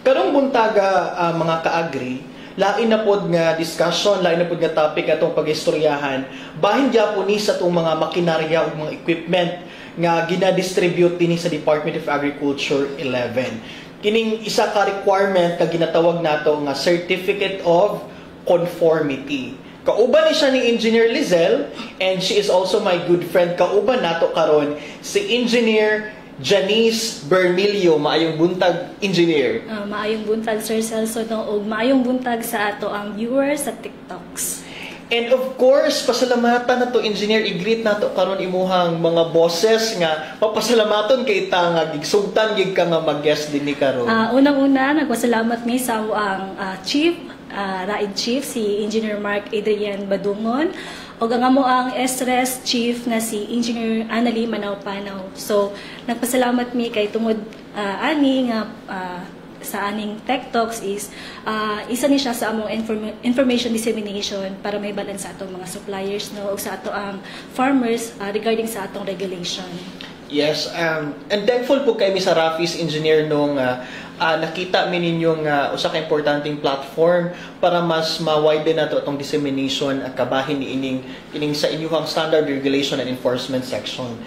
Karong buntaga mga kaagri, lain na pod nga discussion, lain na pod nga topic atong pagistoryahan. Bahin gyapon ni sa atong mga makinarya ug mga equipment nga gina-distribute dinhi sa Department of Agriculture 11. Kining isa ka requirement nga ginatawag nato nga Certificate of Conformity. Kauban ni siya ni Engineer Lizelle, and she is also my good friend. Kauban nato karon si Engineer Janice Bernilio. Maayong buntag, Engineer. Maayong buntag, Sir Celso, ug maayong buntag sa ato ang viewers sa TikToks. And of course, pasalamatan na to, Engineer, i-greet na to karon imuhang mga bosses nga papasalamaton kay ta nga gigsugtan gid ka nga mag-guest dinhi karon. Unang-una, nagpasalamat mi sa ang Chief Raid Chief si Engineer Mark Adrian Badungon o ang amo ang SRES Chief na si Engineer Annalie Manaw-Panaw. So nagpasalamat mi kay tungod ani nga sa aning Tech Talks is isa ni siya sa among information dissemination para may balance sa atong mga suppliers no ug sa ato ang farmers regarding sa atong regulation. Yes, and thankful po kay Miss Rafis Engineer nung nakita mi ninyong usa ka importanteng platform para mas ma-widen nato atong dissemination at kabahin ni ining sa inyong standard regulation and enforcement section.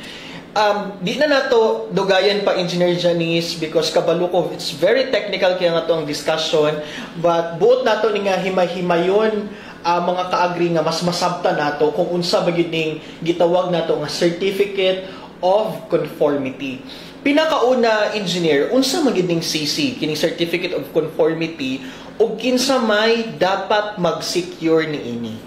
Di na nato dugayan pa, Engineer Janice, because kabalo ko it's very technical kaya nga to ang discussion, but buot nato ni nga himay-himayon mga kaagri nga mas masabta nato kung unsa ba gid ning gitawag nato nga Certificate of Conformity. Pinakauna, Engineer, unsa man gid ning CC, kining Certificate of Conformity, ug kinsa may dapat mag-secure niini?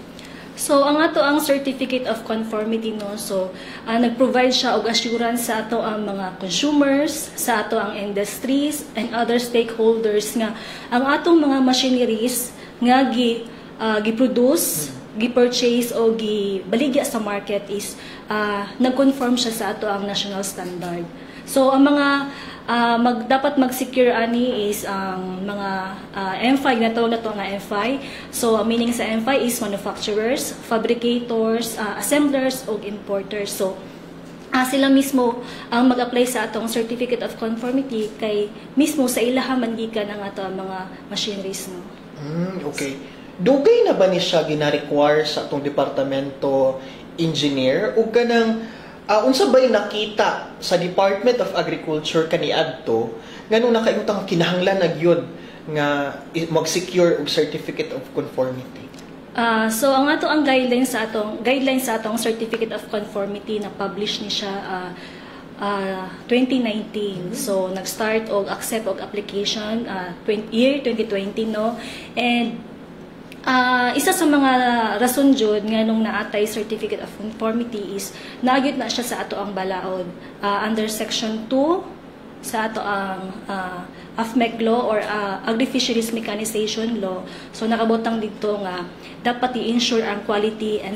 So ang ato ang Certificate of Conformity no, so nag-provide siya og assurance sa ato ang mga consumers, sa ato ang industries and other stakeholders nga ang atong mga machineries nga gi-produce, gi-purchase o gibaligya sa market is nag-conform siya sa ato ang national standard. So ang mga dapat mag-secure ani is ang mga M5 na tawag na to nga M5. So ang meaning sa M5 is manufacturers, fabricators, assemblers o importers. So sila mismo ang mag-apply sa atong Certificate of Conformity kay mismo sa ilaha man gikan ang ato mga machineries no. Okay. Dugay na ba ni siya gina-require sa atong departamento, Engineer, ug kanang unsa ba'y nakita sa Department of Agriculture kaniadto nganong nakaimutang kinahanglan na gyud nga mag-secure og Certificate of Conformity? So ang ato ang guidelines sa atong Certificate of Conformity na publish ni siya 2019. So nag-start og accept og application year 2020 no, and isa sa mga rason jud nga nung naatay Certificate of Conformity is nagyud na siya sa ato ang balaod under section 2 sa ato ang AFMEC law or Agri-Fisheries Mechanization law. So nakabutang dito nga dapat i-ensure ang quality and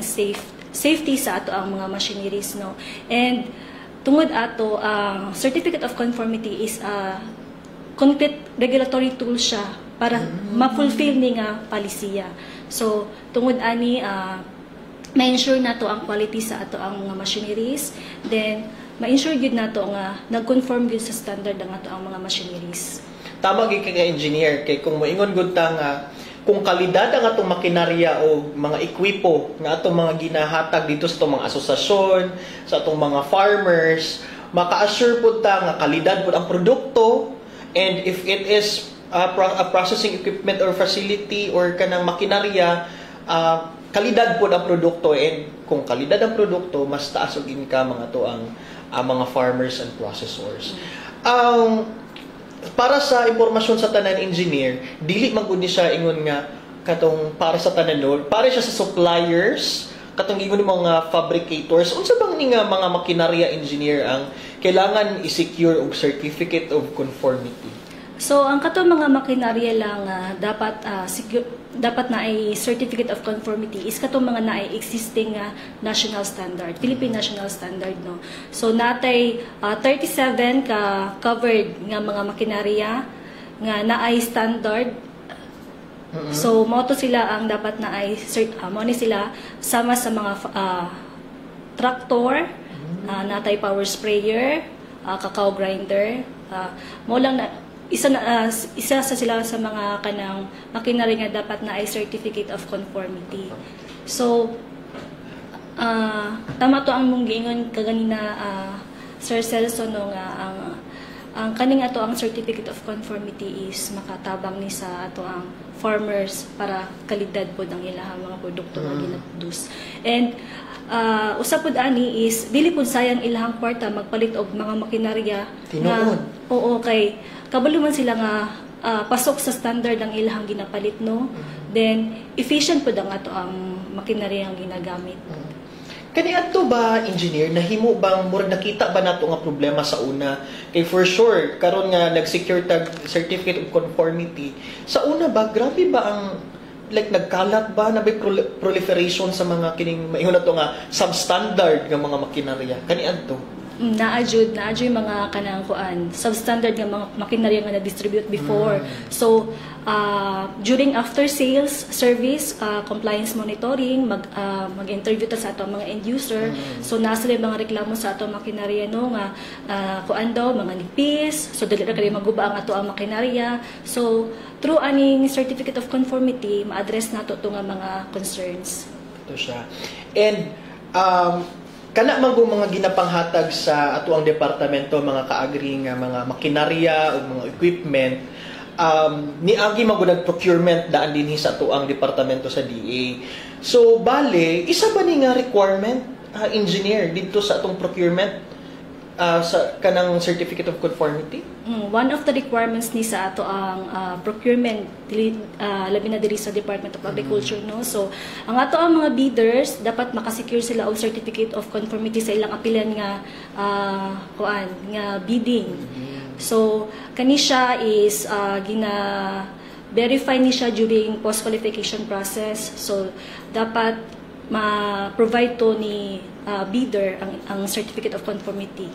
safety sa ato ang mga machineries no. And tungod ato ang Certificate of Conformity is concrete regulatory tool siya para ma-fulfill ni nga palisiya. So, tungod ani, ma-ensure nato ang quality sa ato ang mga machineries. Then, ma-ensure gyud nato nga nag-conform gyud sa standard ang ato ang mga machineries. Tama gyud kay Engineer, kay kung moingon gud ta nga kung kalidad ang atong makinarya o mga ekwipo nga atong mga ginahatag dito sa atong mga asosasyon, sa atong mga farmers, maka-assure pud ta nga kalidad pud ang produkto, and if it is a processing equipment or facility or kanang makinarya, kalidad po ang produkto, and kung kalidad ang produkto, mas taas og income mga to ang mga farmers and processors. Para sa impormasyon sa tanan, Engineer, dili man gud ni siya ingon nga katong para sa tanan no, para siya sa suppliers, katong ingon ni mga fabricators. Unsa bang ni nga mga makinarya, Engineer, ang kailangan i-secure og Certificate of Conformity? So ang kato mga makinarya lang dapat na ay Certificate of Conformity is kato mga na ay existing national standard, Philippine national standard no. So natay 37 ka covered nga mga makinarya nga na ay standard. So mo to sila ang dapat na ay mo ni sila sama sa mga tractor, natay power sprayer, cacao grinder, mo lang na isa sa sila sa mga kanang makinary nga dapat na ay certificate of conformity. So tama to ang mong giingon kaganina Sir Celso no nga ang kaning ato ang certificate of conformity is makatabang ni sa ato ang farmers para kalidad pod ang ilahang mga produkto nga ginaproduce. And usa pod ani is dili pod sayang ilahang kwarta magpalit og mga makinarya Tinuod. oo kay kabalo man sila nga pasok sa standard ang ilahang ginapalit no. Then efficient pod ang ato ang makinarya ang ginagamit. Kani adto ba engineer nahimo bang murag nakita ba nato nga problema sa una kay for sure karon nga nag-secure tag certificate of conformity sa una ba grabe ba ang like nagkalat ba na may proliferation sa mga kining maingon na to nga substandard nga mga makinarya kani adto Naadjud mga kanang kuan substandard nga mga makinarya nga na-distribute before. So during after sales service compliance monitoring mag-interview ta sa ato mga end user. So nasa mga reklamo sa ato makinarya no nga kuan daw mga nipis, so dili ra kay maguba ang ato ang makinarya. So through aning certificate of conformity ma-address nato to nga mga concerns. Ito siya. And kana man mga ginapanghatag sa ato ang departamento mga kaagri nga mga makinarya o mga equipment niagi magunag procurement daan dinhi sa ato ang departamento sa DA. So bale isa ba ni nga requirement engineer dito sa atong procurement sa kanang certificate of conformity? One of the requirements ni sa ato ang procurement labi na diri sa Department of Agriculture no. So ang ato ang mga bidders dapat makasecure sila og certificate of conformity sa ilang apilan nga kuan nga bidding. So kani siya is verify ni siya during post qualification process. So dapat ma-provide to ni bidder ang certificate of conformity.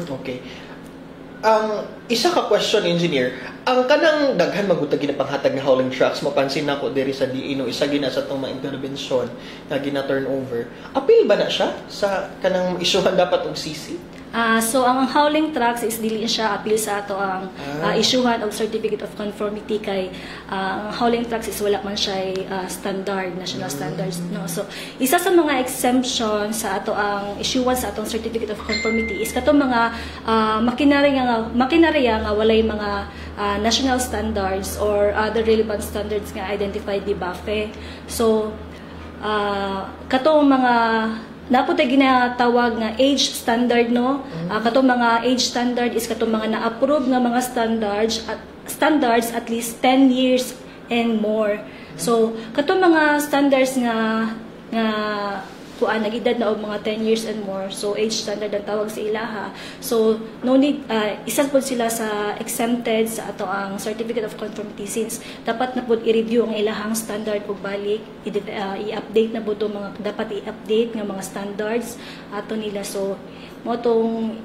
Okay. Ang isa ka question engineer, ang kanang daghan magutag ginapanghatag nga hauling trucks mapansin nako diri sa DE no isa gina sa tong mga intervention nga gina-turnover. Apil ba na siya sa kanang isuhan dapat og CC? So ang hauling trucks is dili siya appeal sa ato ang isyuhan og certificate of conformity kay ang hauling trucks is wala man siya standard national standards no. So isa sa mga exemption sa ato ang isyuhan sa atong certificate of conformity is katong mga makinarya nga walay mga national standards or other relevant standards nga identified di BAFE. So katong mga naputay ginatawag nga age standard no. Katong mga age standard is katong mga na-approve nga mga standards at least 10 years and more. So katong mga standards nga kuan nag-edad na og mga 10 years and more. So age standard ang tawag sa ilaha. So no need isa pod sila sa exempted sa ato ang certificate of conformity since dapat na pod i-review ang ilahang standard ug balik i-update na pod mga dapat i-update nga mga standards ato nila. So mo tong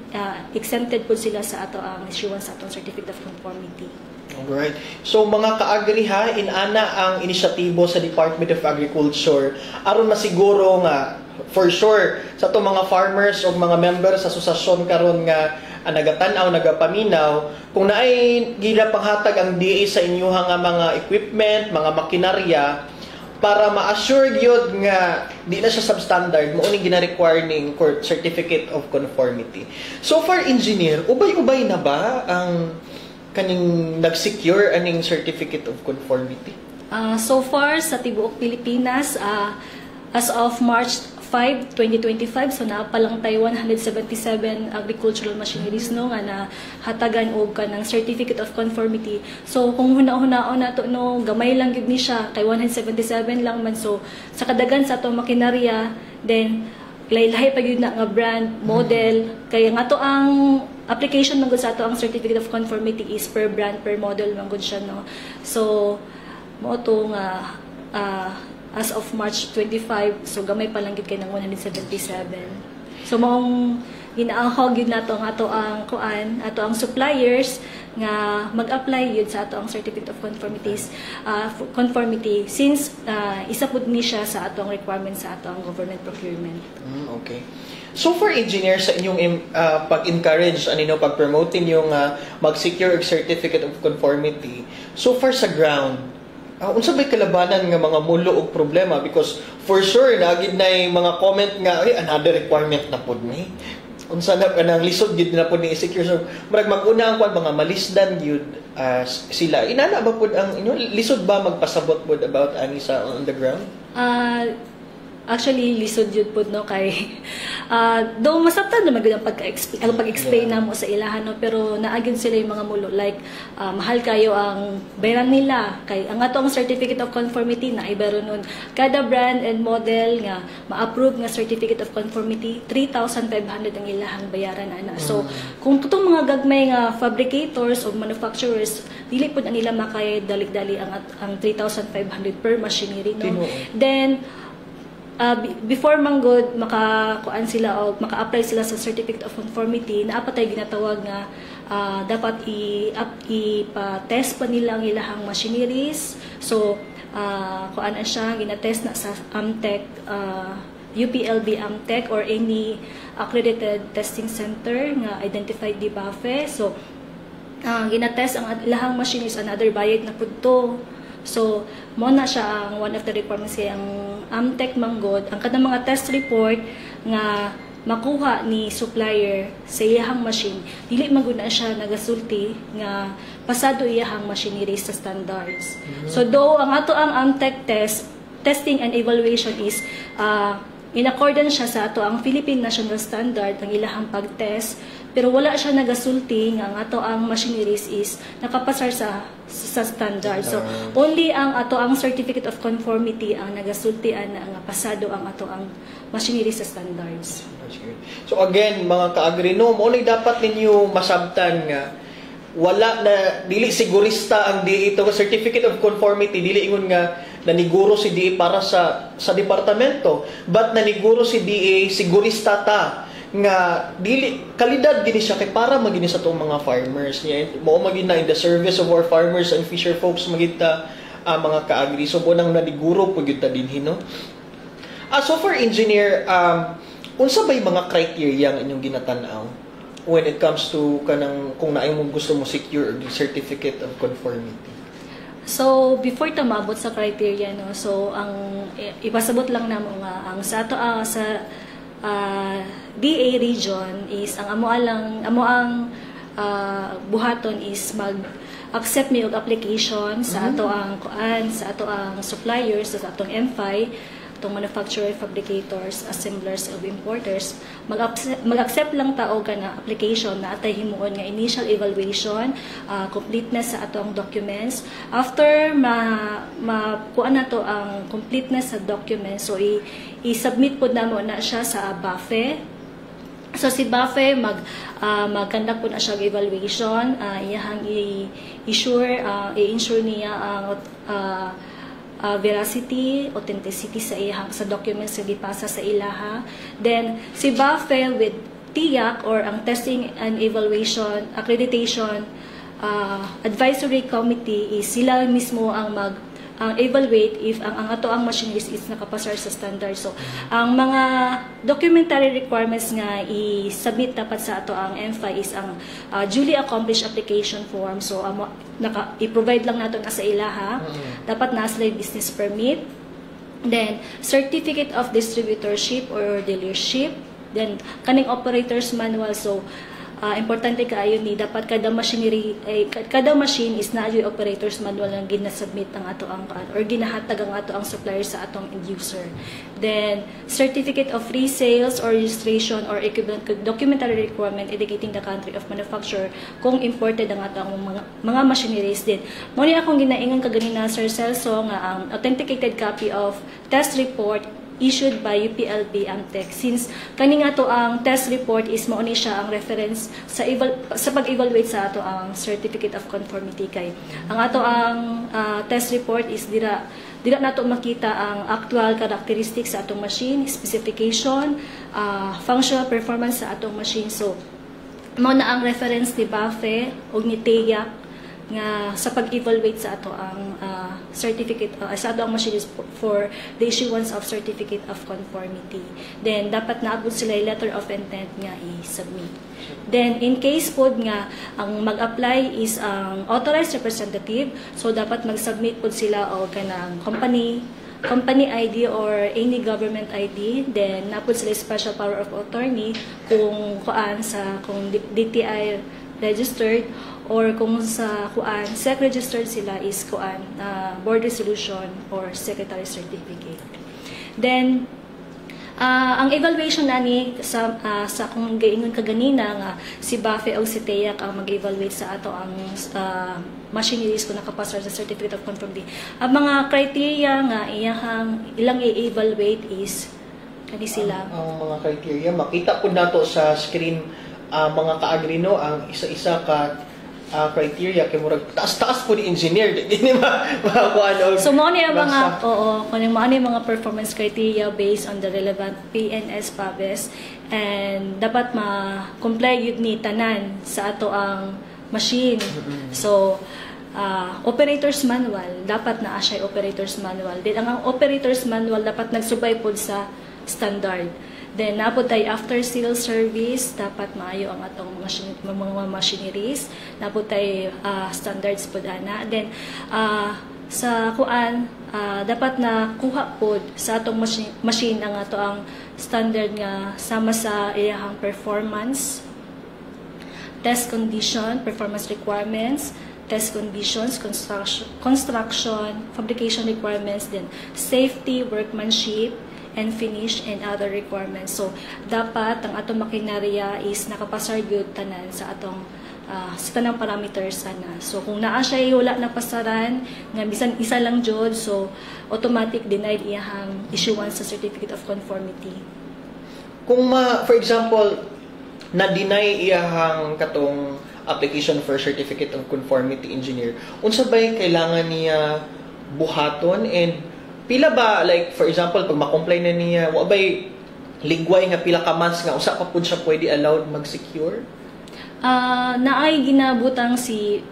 exempted pod sila sa ato ang issuance sa atong certificate of conformity. Alright. So mga kaagri ha, inana ang inisyatibo sa Department of Agriculture aron masiguro nga for sure sa to mga farmers o mga members sa asosasyon karon nga nagatan-aw nagapaminaw kung naay ginapanghatag ang DA sa inyuha nga mga equipment, mga makinarya para ma-assure gyud nga di na siya substandard mo uning gina-require ning certificate of conformity. So far engineer, ubay-ubay na ba ang kaning nag-secure aning certificate of conformity? So far sa tibuok Pilipinas as of March 5, 2025 so napalang tayo 177 agricultural machineries no nga na hatagan og kanang certificate of conformity. So kung huna-hunaon nato no gamay lang gyud ni siya kay 177 lang man. So sa kadagan sa atong makinarya then lahi pa gyud na nga brand model kaya nga to ang application man gud sa ato ang certificate of conformity is per brand per model man gud siya no. So mo to nga as of March 25 so gamay pa lang gid kay nang 177. So maong ginaahog gyud nato ang ato ang kuan ato ang suppliers nga mag-apply yun sa ato ang certificate of conformity since isa pud ni siya sa ato ang requirement sa ato ang government procurement. Okay. So for engineers, sa inyong pag-encourage, pag-promote yung mag-secure og certificate of conformity, so far sa ground, unsa bay kalabanan nga mga mulo og problema? Because for sure, naagid na yung mga comment nga, another requirement na pod ni. Unsa na kanang lisod gyud na pod ni secure. So murag mag-una ang mga malisdan gyud sila. Inana ba pod ang lisod ba magpasabot pod about ani sa on the ground? Actually, lisod yun po, no, kay though masabtan naman ang pag-explain na mo sa ilahan, no, pero naagin sila yung mga mulo, like, mahal kayo ang bayaran nila, kay ang atong certificate of conformity na ibaro nun, kada brand and model nga, ma-approve nga certificate of conformity, 3,500 ang ilahang bayaran, ana. So, kung tutong mga gagmay nga fabricators o manufacturers, dili po na nila makaya dalig-dali ang 3,500 per machinery, no. Then, before manggod makakuan sila o maka-apply sila sa certificate of conformity, naapatay ginatawag nga dapat ipa-test pa nila ang ilahang machineries. So kuan siya ginatest na sa AMTEC, UPLB AMTEC or any accredited testing center nga identified di BAFE. So ginatest ang ilahang machineries, another bayad na pudto. So, mo na siya ang one of the requirements kay ang AMTEC manggod ang kanang mga test report nga makuha ni supplier sa iyahang machine, dili maguna siya nagasulti nga pasado iyahang machinery sa standards. So, though ang ato ang AMTEC testing and evaluation is in accordance siya sa ato ang Philippine National Standard ang ilahang pag-test, pero wala siya nagasulti nga ang ato ang machineries is nakapasar sa standard. So only ang ato ang certificate of conformity ang nagasultian na nga pasado ang ato ang machineries sa standards. So again, mga ka-agrino, mo dapat ninyo masabtan nga wala na dili sigurista ang DA ito certificate of conformity, dili ingon nga naniguro si DA para sa departamento, but naniguro si DA sigurista ta nga dili kalidad gini siya kay para magini sa tong mga farmers niya, mao magin na in the service of our farmers and fisher folks magita mga ka-agri. So bunang naliguro pud gyud ta dinhi, no. So for engineer, unsa bay mga criteria ang inyong ginatan-aw when it comes to kanang kung naay mo gusto mo secure the certificate of conformity? So before ta maabot sa criteria, no, so ang ipasabot lang namo nga ang sa ato sa DA region is ang amo ang buhaton is mag-accept mi og application sa ato ang sa ato ang suppliers sa atong MFI, atong manufacturer, fabricators, assemblers of importers. Mag-accept lang ta og kana application na atay himuon nga initial evaluation, completeness sa atong documents. After kuan nato ang completeness sa documents, so i-submit pod namo na siya sa BAFE. So si BAFE mag-conduct po na siya evaluation, iyahang i-ensure niya ang veracity, authenticity sa documents nga gipasa sa ilaha. Then si BAFE with TIAC or ang Testing and Evaluation Accreditation Advisory Committee is sila mismo ang evaluate if ang ato ang machineries is nakapasar sa standard. So ang mga documentary requirements nga i-submit dapat sa ato ang MFI is ang duly accomplished application form. So i-provide lang nato na sa ilaha. Dapat nasa business permit, then certificate of distributorship or dealership, then kaning operator's manual. So importante kaayo ni dapat kada machine is na yung operator's manual nga ginasubmit ang ato ang or ginahatag ang ato ang supplier sa atong end user. Then certificate of free sales or registration or equivalent documentary requirement indicating the country of manufacture kung imported ang ato ang mga machineries din. Mo ni akong ginaingon kaganina Sir Celso nga ang authenticated copy of test report issued by UPLB AMTEC, since kani nga to ang test report is mao ni siya ang reference sa pag-evaluate sa ato ang certificate of conformity. Kay ang ato ang test report is dira nato makita ang actual characteristics sa atong machine, specification, functional performance sa atong machine. So mao na ang reference ni BAFE ug ni TEAC nga sa pag-evaluate sa ato ang certificate sa ato ang machines for the issuance of certificate of conformity. Then dapat naabot sila yung letter of intent nga i-submit. Then in case pod nga ang mag-apply is ang authorized representative, so dapat mag-submit pod sila og kanang company ID or any government ID. Then napod sila special power of attorney kung kung DTI registered, or kung sa SEC registered sila is board resolution or secretary certificate. Then ang evaluation nani sa kung gaingon kaganina nga si BAFE o si TEAC ang mag-evaluate sa ato ang machineries kung nakapasar sa certificate of conformity. Ang mga criteria nga ilang i-evaluate is kani sila. Ang mga criteria makita po nato sa screen, mga ka-agrino ang isa-isa ka criteria kay murag taas-taas po ni engineer di makakuan. So mao ni mga kuning mao ni mga performance criteria based on the relevant PNS PABES, and dapat ma-comply yun ni tanan sa ato ang machine. So operator's manual dapat naa siya operators manual. Then ang operator's manual dapat nagsubay pod sa standard. Then napod tay after sales service dapat maayo ang atong mga machineries, napod tay standards pod ana. Then sa dapat na kuha pod sa atong machine ang ato ang standard nga sama sa iyang performance, test condition, performance requirements, test conditions, construction, fabrication requirements, then safety, workmanship, and finish, and other requirements. So dapat ang atong makinarya is nakapasar gyud tanan sa atong sa tanang parameters sana. So kung naa siya wala na pasaran nga bisan isa lang jud, so automatic denied iyang issuance sa certificate of conformity. Kung for example na-deny iyang katong application for certificate of conformity engineer, unsa bay kailangan niya buhaton, and pila ba, like for example pag ma-comply na niya wa bay ligway nga pila ka months nga usa pa pud siya pwede allowed mag-secure? Naay ginabutang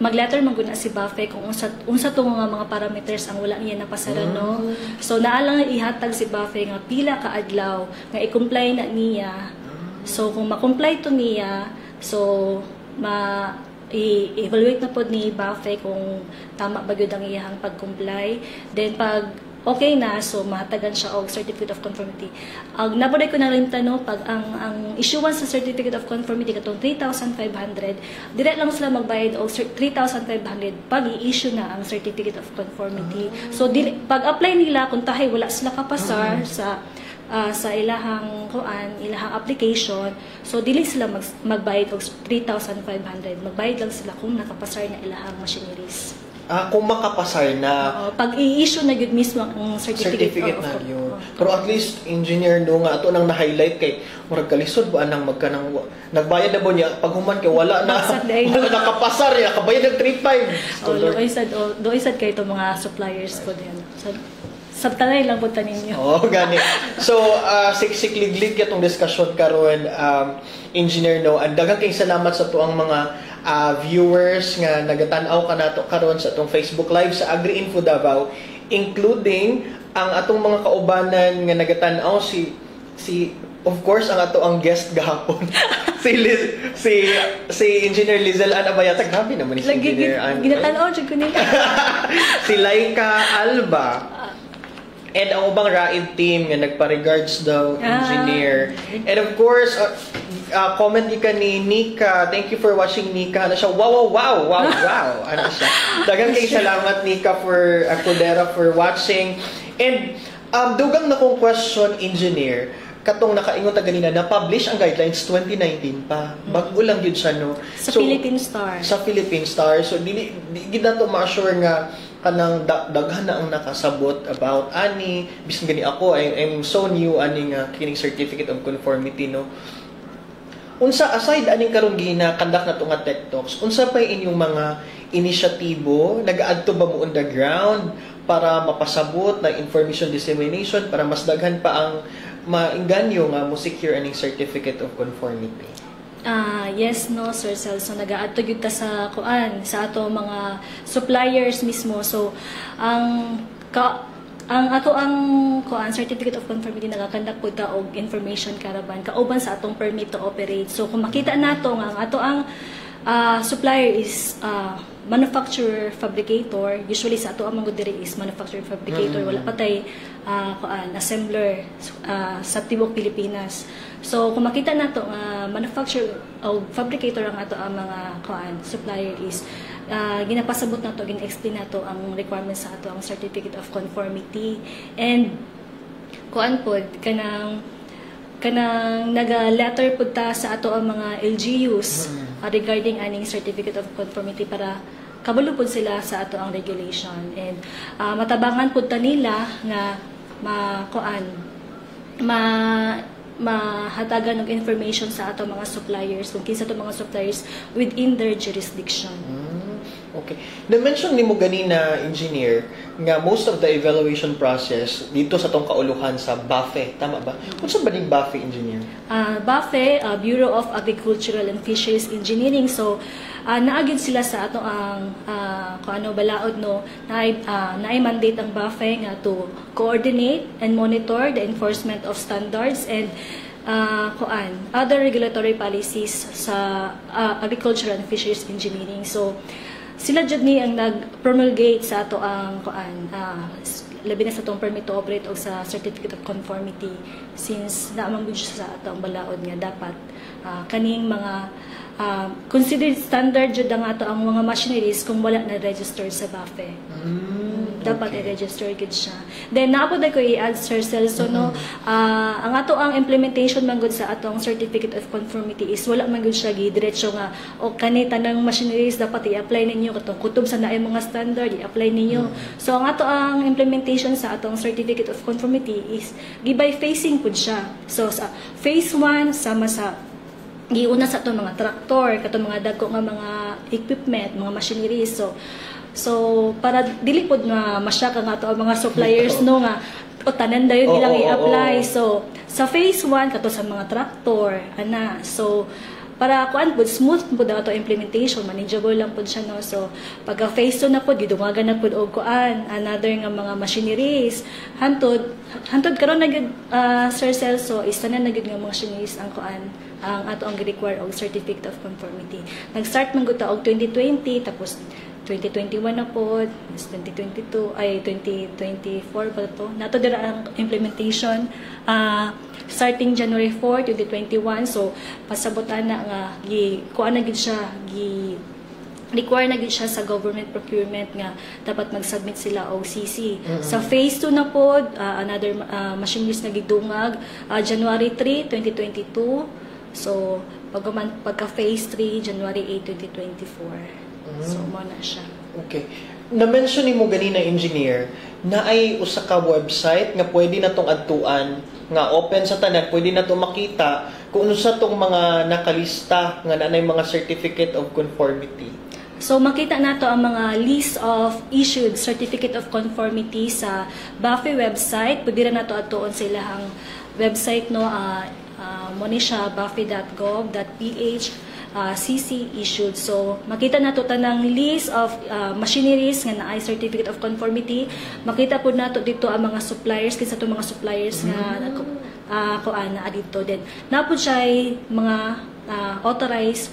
mag-letter maguna si BAFE kung unsa tong mga parameters ang wala niya napasara, no. So naa lang ihatag si BAFE nga pila ka adlaw nga i-comply na niya. So kung ma-comply to niya, so i-evaluate na pod ni BAFE kung tama ba gyud ang iyang pag-comply. Then pag okay na, so mahatagan siya og certificate of conformity. Nabuday ko na rin tanong, pag ang issuance sa certificate of conformity katong 3,500, direct lang sila magbayad og 3,500 pag i-issue na ang certificate of conformity. So pag apply nila kung tahay wala sila kapasar sa ilahang application, so dili sila magbayad og 3,500. Magbayad lang sila kung nakapasar na ilahang machineries. Kung makapasar na pag i-issue na yun mismo ang certificate na yun. Pero at least engineer no nga ato nang na-highlight kay murag kalisod ba anang magkanang nagbayad na ba niya pag human kay wala nakapasar ya kabayad ng 3,500. Do isad kay to mga suppliers ko din. Sabtanay lang punta ninyo. Gani. So, siksikliglig itong discussion karon, engineer no. And daghang kay salamat sa tuang mga viewers nga nagatanaw ka nato karon sa atong Facebook Live sa AgriInfo Davao, including ang atong mga kaubanan nga nagatanaw si of course ang ato ang guest gahapon si Engineer Lizel Anabayatag. Grabe naman si Engineer ginatanaw jud ko nila. Si Laika Alba. And ang ubang RAID team nga nagpa-regards daw, engineer. And of course, comment ni Nika. Thank you for watching, Nika. Ano siya? Wow. Ano siya? Daghang kay salamat, Nika, for Cordera for watching. And dugang na kong question, engineer. Katong nakaingon ta ganina, na-publish ang guidelines 2019 pa. Bago lang yun siya, no? Sa Philippine Star. Sa Philippine Star. So, di na to ma-assure nga kanang daghan na ang nakasabot about ani bisan gani ako I'm so new ani nga kining certificate of conformity, no. Unsa aside aning karon gina-conduct na to nga tech talks, unsa pa inyong mga inisyatibo nag-add to ba mo on the ground para mapasabot na information dissemination para mas daghan pa ang mainganyo nga mo secure aning certificate of conformity? Yes, no, Sir Celso, nag-aadto gyud ta sa sa ato mga suppliers mismo. So, ang ato ang certificate of conformity nagakandak pud ta og information caravan kauban sa atong permit to operate. So, kung makita nato nga ang ato ang supplier is manufacturer fabricator, usually sa ato ang mga diri is manufacturer fabricator, wala pa tay assembler sa tibok Pilipinas. So kung makita nato nga manufacturer o fabricator ang ato ang mga supplier is ginapasabot nato, gina-explain nato ang requirements sa ato ang certificate of conformity, and pod kanang naga-letter pud ta sa ato ang mga LGUs regarding aning certificate of conformity para kabalo pud sila sa ato ang regulation, and matabangan pud ta nila nga mahatagan og information sa ato mga suppliers kung kinsa to mga suppliers within their jurisdiction. Okay. Na-mention ni mo ganina, engineer, nga most of the evaluation process dito sa tong kauluhan sa BAFE, tama ba? Kung saan ba ni BAFE, engineer? BAFE, Bureau of Agricultural and Fisheries Engineering. So, naagid sila sa ato ang balaod, no, naay mandate ang BAFE nga to coordinate and monitor the enforcement of standards and other regulatory policies sa agricultural and fisheries engineering. So, sila jud ni ang nag-promulgate sa ato ang labi na sa atong permit to operate o sa certificate of conformity, since naamang gud sa ato ang balaod nga dapat kaning mga considered standard jud ang ato ang mga machineries kung wala na registered sa BAFE. Dapat i-register gid siya. Then naapod ko i-add, Sir Celso, no, ang ato ang implementation man gud sa atong certificate of conformity is wala man gud siya diretso nga o kani tanang machineries dapat i-apply ninyo katong kutob sa naay mga standard i-apply ninyo. So ang ato ang implementation sa atong certificate of conformity is gibay phasing pud siya. So sa phase 1 sama sa giuna sa atong mga traktor, katong mga dagko nga mga equipment, mga machineries. So para dili pod na masya ka nga to ang mga suppliers no nga o tanan dayon ilang i-apply. So sa phase 1 kato sa mga traktor ana. So para pod smooth pod ato implementation, manageable lang pod siya, no. So pagka phase 2 na pod gidungagan na pod og another nga mga machineries hantod karon na gid Sir Celso is tanan na gid nga mga machineries ang ang ato ang require og certificate of conformity. Nag-start man gud ta og 2020 tapos 2021 na po, 2022, ay 2024 pa to. Nato dira ang implementation starting January 4, 2021. So, pasabotan na nga, kuha na gid siya, require na gid siya sa government procurement nga dapat mag-submit sila og CC. Sa phase 2 na po, another machineries na gidungag, January 3, 2022. So, pagka phase 3, January 8, 2024. So, na siya. Okay. Na-mention ni mo ganina, engineer, na ay usa ka website nga pwede na tong adtuan, nga open sa tanan, pwede na to makita kung ano sa tong mga nakalista nga nanay mga certificate of conformity. So, makita nato ang mga list of issued certificate of conformity sa BAFE website. Pwede rin nato adtuon sa ilahang website, no, mo ni siya bafe.gov.ph CC issued. So, makita nato tanang list of machineries nga naay certificate of conformity. Makita po nato dito ang mga suppliers, kinsa to mga suppliers nga naa dito. Then, napod siya mga authorized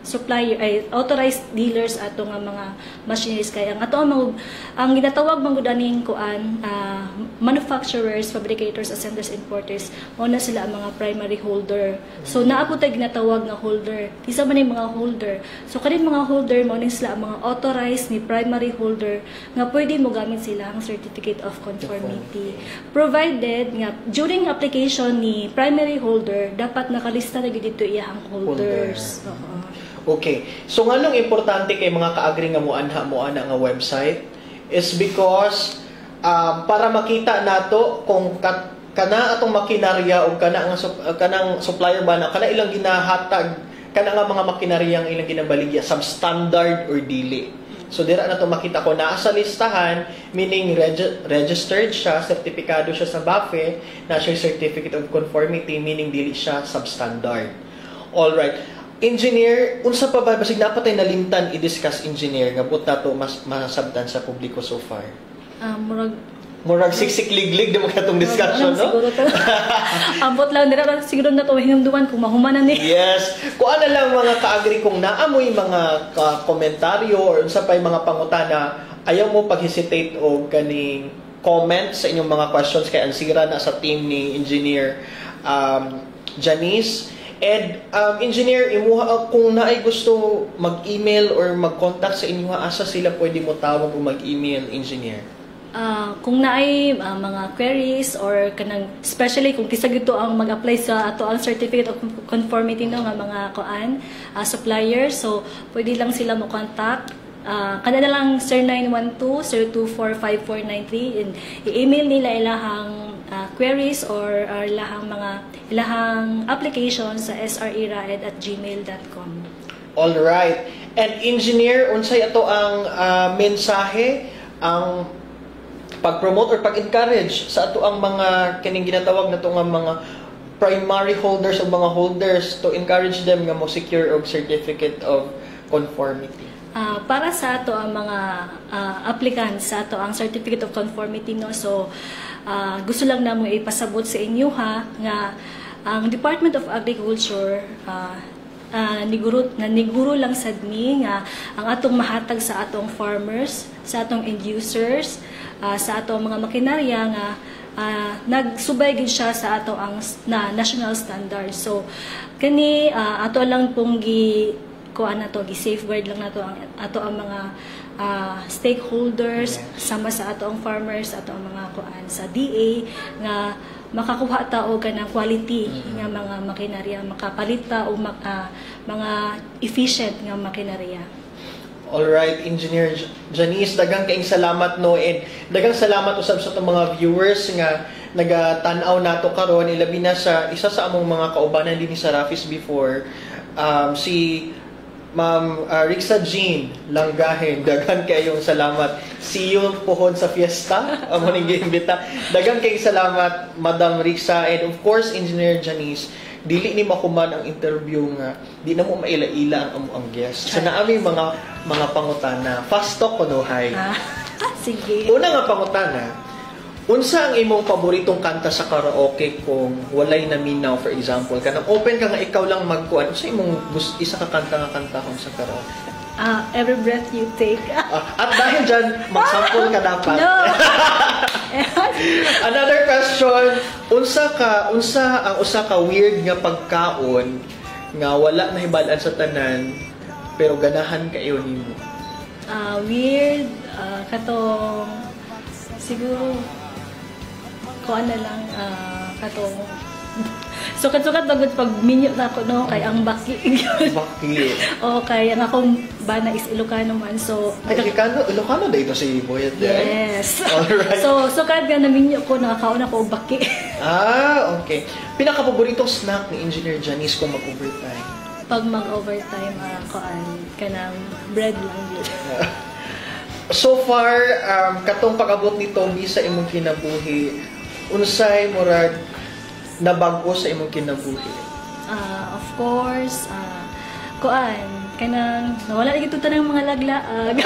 supplier ay authorized dealers ato nga mga machineries kay ang ato ang ginatawag manggod aning manufacturers, fabricators, assemblers, importers una sila ang mga primary holder. So naabot tay ginatawag nga holder. Isa man yung mga holder. So kaning mga holder mao ning sila ang mga authorized ni primary holder nga pwede mo gamit sila ang certificate of conformity. Provided nga during application ni primary holder dapat nakalista na gid dito iyang holders. Okay. So nganong importante kay mga kaagri nga moana nga website is because para makita nato kung kana atong makinarya o kanang supplier ba na kana ilang ginahatag kana nga mga makinarya ang ilang ginabaligya substandard or dili. So dira na to makita ko naa sa listahan, meaning registered siya, sertipikado siya sa BAFE, na siya certificate of conformity, meaning dili siya substandard. Alright. Engineer, unsa pa ba basig napatay nalimtan i-discuss engineer nga but nato mas masabtan sa publiko so far? Murag siksik-liglig di mo katong discussion, no? Siguro to. Ambot lang nila siguro na to hinumduman kung mahumanan ni. Yes. Kung ano lang mga kaagri kung naamoy mga komentaryo or unsa pay mga pangutana, ayaw mo pag-hesitate o ganing comment sa inyong mga questions kay ansira na sa team ni Engineer Janice. And Engineer, imuha kung naay gusto mag-email or mag-contact sa inyo, asa sila pwede mo tawag o mag-email, Engineer? Kung naay mga queries or kanang especially kung kisag ito ang mag-apply sa ato ang certificate of conformity no nga mga suppliers, so pwede lang sila mo contact kada na lang sir 912-024-5493 and i-email nila ilahang queries or ilahang application sa sreraed@gmail.com. All right. And Engineer, unsay ato ang mensahe ang pag-promote or pag-encourage sa ato ang mga kining ginatawag na to nga mga primary holders o mga holders to encourage them nga mo secure og certificate of conformity? Para sa ato ang mga applicants sa ato ang certificate of conformity no, so gusto lang namo ipasabot sa inyo ha nga ang Department of Agriculture niguro lang sad mi nga ang atong mahatag sa atong farmers, sa atong end users, sa atong mga makinarya nga nagsubay gid siya sa ato ang national standards. So kani ato lang pong kuan nato gi-safeguard lang nato ang ato ang mga stakeholders sama sa ato ang farmers, ato ang mga kuan sa DA nga makakuha ta og kanang quality nga mga makinarya, makapalit ta og mga efficient nga makinarya. Alright, Engineer Janice, daghang kaayong salamat no, and daghang salamat usab sa itong mga viewers nga nagatanaw nato karon, ilabi na sa isa sa among mga kaubanan din sa Rafis before, si Ma'am Rixa Jean Langgahen, daghang kayong salamat. See you pohon sa fiesta. Amo ning giimbita. Daghang kayong salamat, Madam Rixa, and of course Engineer Janice. Dili ni makuman ang interview nga di na mo maila-ila ang guest. So naami mga pangutana. Fast talk kuno hay. Sige. Una nga pangutana, unsa ang imong paboritong kanta sa karaoke kung walay naminaw, for example? Kanang open ka nga ikaw lang magkuan, unsa imong isa ka kanta nga kantahon sa karaoke? Every breath you take. At dahil dyan, mag-sample ka dapat. No. Another question, unsa ang usa ka weird nga pagkaon nga wala na hibalan sa tanan pero ganahan kayo nimo? Weird katong siguro kuan na lang katong sukat-sukat bagod pag minyo na ako no kay ang baki. Baki. O kay ang akong bana is Ilocano man, so ay Ilocano dito si Boyet. yes. Alright. So sukat nga na minyo ko nakakaon ako og baki. Okay. Pinaka-paboritong snack ni Engineer Janice kung mag-overtime? Pag mag-overtime kuan kanang bread lang yun. So far, katong pag-abot ni Tommy sa imong kinabuhi, unsay murag nabag-o sa imong kinabuhi? Of course, kuan kanang nawala lagi tuta ng mga laglaag.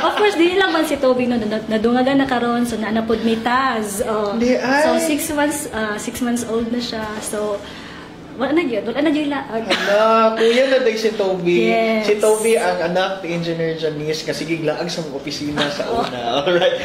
Of course, dili lang man si Toby no nadungagan na karon, so naanapod mi Taz. So 6 months old na siya. So wala na yun laag. Kuya na day si Toby. Yes. Si Toby ang anak ni Engineer Janice nga sige laag sa mga opisina sa una. Alright.